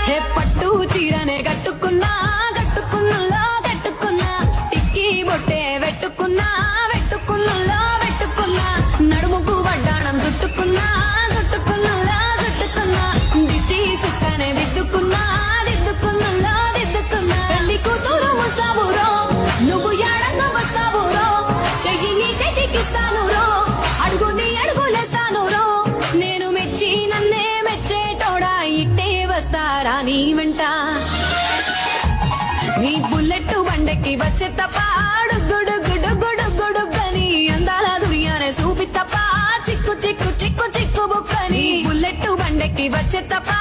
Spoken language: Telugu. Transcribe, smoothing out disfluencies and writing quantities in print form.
హే పట్టు చీరనే కట్టుకున్నా కట్టుకున్నులో కట్టుకున్నా టిక్కీ బొట్టే వెట్టుకున్నా వెట్టుకున్నులో వెట్టుకున్నా నడుముకు వడ్డాణం చుట్టుకున్నా చుట్టుకున్నులో చుట్టుకున్నా దిష్టి సుక్కనే దిద్దుకున్నా దిద్దుకున్నులో దిద్దుకున్నా పెళ్లి కూతురు వస్తావురో నువ్వు ఏడంగా వస్తావురో చెయ్యి చెయ్యికిస్తాను రో అడుగు నీ అడుగులేస్తాను రో నేను మెచ్చి నన్నే మెచ్చేటోడా ఇట్టే వస్తారా నీ వెంట నీ బుల్లెట్ బండెక్కి వచ్చే తప్ప గుడు గుడు గుడు గుడుగని అందాల దునియానే చూపి తప్ప చిక్కు చిక్కు చిక్కు చిక్కు బుక్కని బుల్లెట్ బండెక్కి వచ్చే తప్ప